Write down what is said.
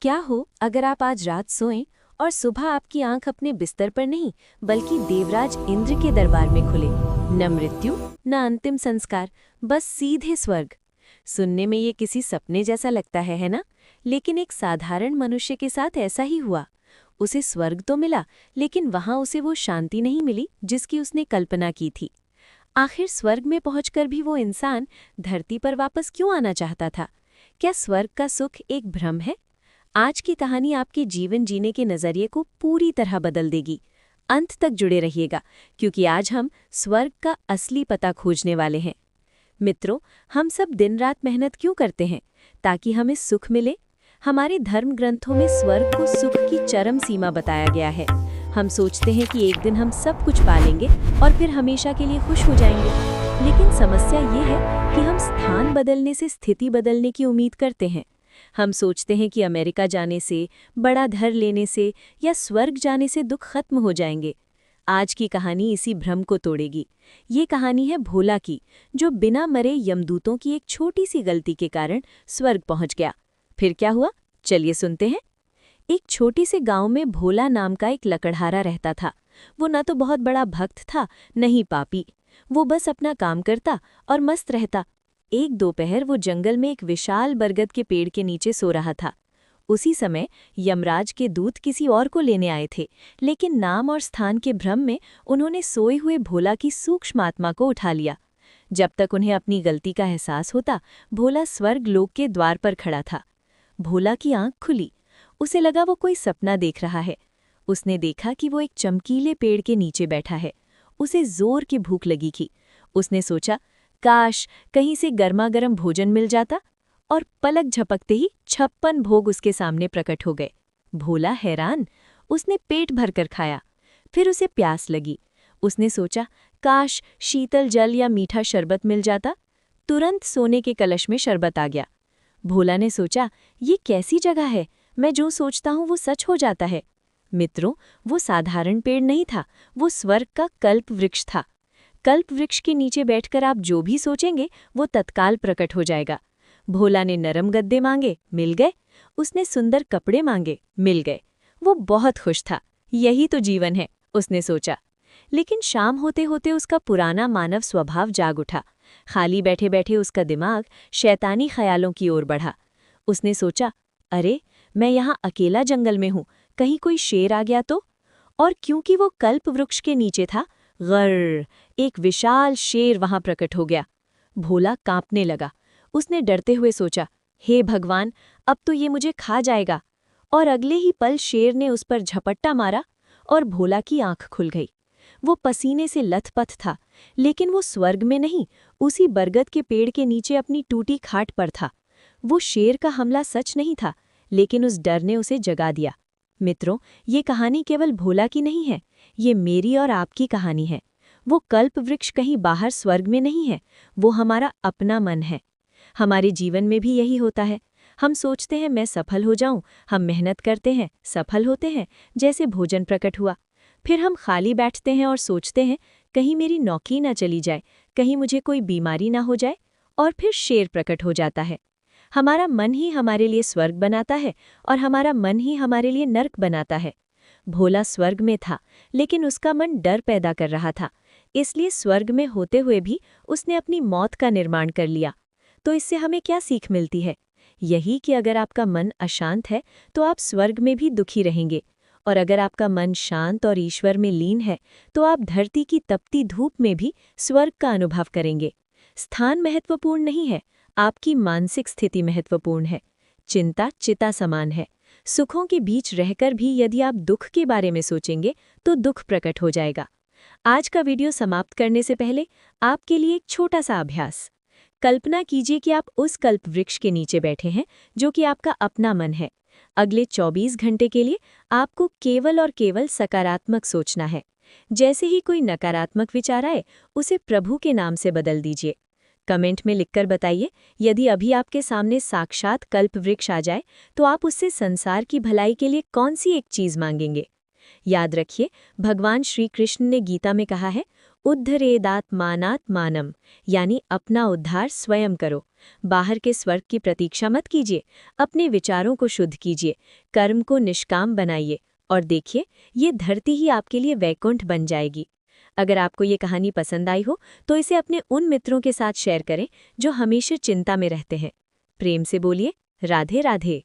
क्या हो अगर आप आज रात सोएं और सुबह आपकी आंख अपने बिस्तर पर नहीं बल्कि देवराज इंद्र के दरबार में खुले। न मृत्यु न अंतिम संस्कार, बस सीधे स्वर्ग। सुनने में ये किसी सपने जैसा लगता है ना? लेकिन एक साधारण मनुष्य के साथ ऐसा ही हुआ। उसे स्वर्ग तो मिला, लेकिन वहां उसे वो शांति नहीं मिली जिसकी उसने कल्पना की थी। आखिर स्वर्ग में पहुंचकर भी वो इंसान धरती पर वापस क्यों आना चाहता था? क्या स्वर्ग का सुख एक भ्रम है? आज की कहानी आपके जीवन जीने के नज़रिए को पूरी तरह बदल देगी। अंत तक जुड़े रहिएगा, क्योंकि आज हम स्वर्ग का असली पता खोजने वाले हैं। मित्रों, हम सब दिन रात मेहनत क्यों करते हैं? ताकि हमें सुख मिले। हमारे धर्म ग्रंथों में स्वर्ग को सुख की चरम सीमा बताया गया है। हम सोचते हैं कि एक दिन हम सब कुछ पा लेंगे और फिर हमेशा के लिए खुश हो जाएंगे। लेकिन समस्या ये है कि हम स्थान बदलने से स्थिति बदलने की उम्मीद करते हैं। हम सोचते हैं कि अमेरिका जाने से, बड़ा घर लेने से या स्वर्ग जाने से दुख खत्म हो जाएंगे। आज की कहानी इसी भ्रम को तोड़ेगी। ये कहानी है भोला की, जो बिना मरे यमदूतों की एक छोटी सी गलती के कारण स्वर्ग पहुंच गया। फिर क्या हुआ, चलिए सुनते हैं। एक छोटे से गांव में भोला नाम का एक लकड़हारा रहता था। वो न तो बहुत बड़ा भक्त था, न ही पापी। वो बस अपना काम करता और मस्त रहता। एक दोपहर वो जंगल में एक विशाल बरगद के पेड़ के नीचे सो रहा था। उसी समय यमराज के दूत किसी और को लेने आए थे, लेकिन नाम और स्थान के भ्रम में उन्होंने सोए हुए भोला की सूक्ष्म आत्मा को उठा लिया। जब तक उन्हें अपनी गलती का एहसास होता, भोला स्वर्ग लोक के द्वार पर खड़ा था। भोला की आंख खुली। उसे लगा वो कोई सपना देख रहा है। उसने देखा कि वो एक चमकीले पेड़ के नीचे बैठा है। उसे जोर की भूख लगी थी। उसने सोचा, काश कहीं से गर्मागर्म भोजन मिल जाता। और पलक झपकते ही 56 भोग उसके सामने प्रकट हो गए। भोला हैरान। उसने पेट भरकर खाया। फिर उसे प्यास लगी। उसने सोचा, काश शीतल जल या मीठा शरबत मिल जाता। तुरंत सोने के कलश में शरबत आ गया। भोला ने सोचा, ये कैसी जगह है, मैं जो सोचता हूँ वो सच हो जाता है। मित्रों, वो साधारण पेड़ नहीं था, वो स्वर्ग का कल्प वृक्ष था। कल्प वृक्ष के नीचे बैठकर आप जो भी सोचेंगे वो तत्काल प्रकट हो जाएगा। भोला ने नरम गद्दे मांगे, मिल गए। उसने सुंदर कपड़े मांगे, मिल गए। वो बहुत खुश था। यही तो जीवन है, उसने सोचा। लेकिन शाम होते होते उसका पुराना मानव स्वभाव जाग उठा। खाली बैठे बैठे उसका दिमाग शैतानी ख्यालों की ओर बढ़ा। उसने सोचा, अरे मैं यहाँ अकेला जंगल में हूँ, कहीं कोई शेर आ गया तो? और क्योंकि वो कल्प वृक्ष के नीचे था, गर्र, एक विशाल शेर वहां प्रकट हो गया। भोला कांपने लगा। उसने डरते हुए सोचा, हे भगवान, अब तो ये मुझे खा जाएगा। और अगले ही पल शेर ने उस पर झपट्टा मारा और भोला की आंख खुल गई। वो पसीने से लथपथ था, लेकिन वो स्वर्ग में नहीं, उसी बरगद के पेड़ के नीचे अपनी टूटी खाट पर था। वो शेर का हमला सच नहीं था, लेकिन उस डर ने उसे जगा दिया। मित्रों, ये कहानी केवल भोला की नहीं है, ये मेरी और आपकी कहानी है। वो कल्प वृक्ष कहीं बाहर स्वर्ग में नहीं है, वो हमारा अपना मन है। हमारे जीवन में भी यही होता है। हम सोचते हैं मैं सफल हो जाऊं, हम मेहनत करते हैं, सफल होते हैं, जैसे भोजन प्रकट हुआ। फिर हम खाली बैठते हैं और सोचते हैं कहीं मेरी नौकरी ना चली जाए, कहीं मुझे कोई बीमारी ना हो जाए, और फिर शेर प्रकट हो जाता है। हमारा मन ही हमारे लिए स्वर्ग बनाता है और हमारा मन ही हमारे लिए नर्क बनाता है। भोला स्वर्ग में था, लेकिन उसका मन डर पैदा कर रहा था। इसलिए स्वर्ग में होते हुए भी उसने अपनी मौत का निर्माण कर लिया। तो इससे हमें क्या सीख मिलती है? यही कि अगर आपका मन अशांत है तो आप स्वर्ग में भी दुखी रहेंगे, और अगर आपका मन शांत और ईश्वर में लीन है तो आप धरती की तपती धूप में भी स्वर्ग का अनुभव करेंगे। स्थान महत्वपूर्ण नहीं है, आपकी मानसिक स्थिति महत्वपूर्ण है। चिंता चिता समान है। सुखों के बीच रहकर भी यदि आप दुख के बारे में सोचेंगे तो दुख प्रकट हो जाएगा। आज का वीडियो समाप्त करने से पहले आपके लिए एक छोटा सा अभ्यास। कल्पना कीजिए कि आप उस कल्प वृक्ष के नीचे बैठे हैं जो कि आपका अपना मन है। अगले 24 घंटे के लिए आपको केवल और केवल सकारात्मक सोचना है। जैसे ही कोई नकारात्मक विचार आए, उसे प्रभु के नाम से बदल दीजिए। कमेंट में लिखकर बताइए, यदि अभी आपके सामने साक्षात कल्प वृक्ष आ जाए तो आप उससे संसार की भलाई के लिए कौन सी एक चीज मांगेंगे? याद रखिए, भगवान श्री कृष्ण ने गीता में कहा है, उद्धरेदात्मानात्मानम, यानी अपना उद्धार स्वयं करो। बाहर के स्वर्ग की प्रतीक्षा मत कीजिए, अपने विचारों को शुद्ध कीजिए, कर्म को निष्काम बनाइए और देखिए, ये धरती ही आपके लिए वैकुंठ बन जाएगी। अगर आपको ये कहानी पसंद आई हो तो इसे अपने उन मित्रों के साथ शेयर करें जो हमेशा चिंता में रहते हैं। प्रेम से बोलिए, राधे राधे।